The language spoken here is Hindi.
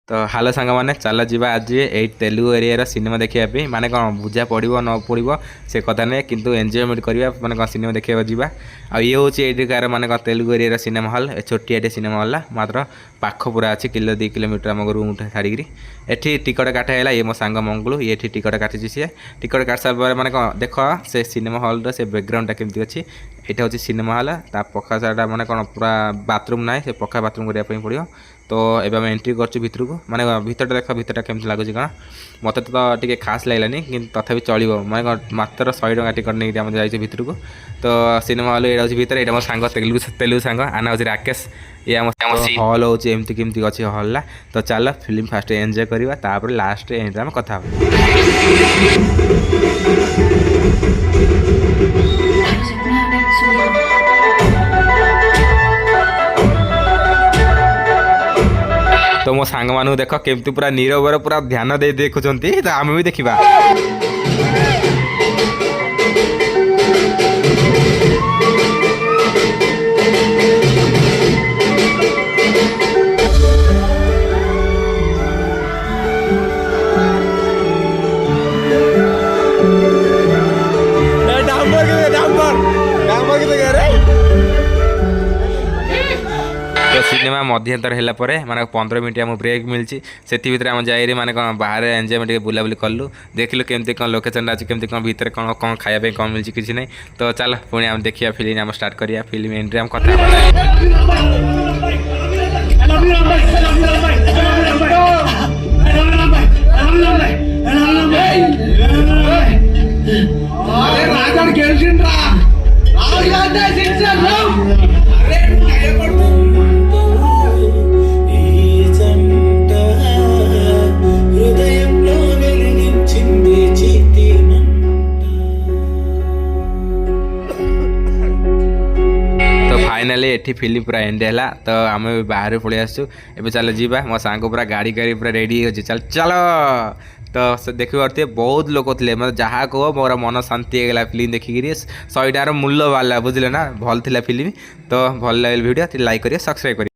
तो हालो सांग मैंने चल जा आज ये तेलुगु एरिया सिनेमा देखा माने कौन बुझा पड़ो न पड़ो से कथा नहीं किंतु एंजॉयमेंट करवा माने कौन सिनेमा देखा जा ये हूँ ये माने कौन तेलुगु एरिया सिनेमा हॉल छोटियाटे सिनेमा हॉल मात्र पाख पूरा अच्छी किलो 2 किलोमीटर आम रूम छाड़ी एठी टिकट काटा है ये मो सांग मंगलू ये टिकट काटी सी टिकट काट सारा माने कौन देख से सिनेमा हॉल से बैकग्राउंड केमती अच्छी यहाँ हूँ सिनेमा हॉल ता पखा सारा माने कौन पूरा बाथरूम ना से पखा बाथरूम करने पड़ो तो एवं आम एंट्री कर भितर को माने भितर देख भितर केमती लगुच कौन मत तो टे खास लगलानी कि तथापि चलो माने मात्र 100 टका टिकट नहीं आम जाइए भितर को तो सिनेमा हॉल यहाँ हूँ भितर यहाँ मो सांग तेलुगु सांग आना हूँ राकेश ये आम हॉल हूँ एमती केमती अच्छी हॉल तो चल फिल्म फास्ट एंजॉय करवा लास्ट एंड आम कथा तो मो सांग मानू देख केमती पूरा नीरवर पूरा ध्यान दे देखुं तो आम भी देखा तो सिनेमा मध्यांतर है माने 15 मिनट आम ब्रेक मिली से भर आम जाए माने कौन बाहर एंजॉयमेंट बुलाबुली कलु देखिलु केमती कौन लोकेशन अच्छी केमती कौन भितर कौन कौन खाया कौन मिली किसी नहीं तो चल पुणी आम देखिए फिल्म आम स्टार्ट करिया फिल्म एंट्री आम कथा फाइनाली एठी फिल्म पूरा एंड है तो आम बाहर पलि आसु ए चल जीवा मो सांग पूरा गाड़ी कर पूरा रेडी हो चल चलो तो देखी पारे बहुत लोग थे मतलब जहाँ कह मोर मन शांति होगा फिल्म देखिकी 100 टार मूल्य बाहर बुझे ना भल था फिल्म तो भल लगे वीडियो लाइक करिए सब्सक्राइब करिए।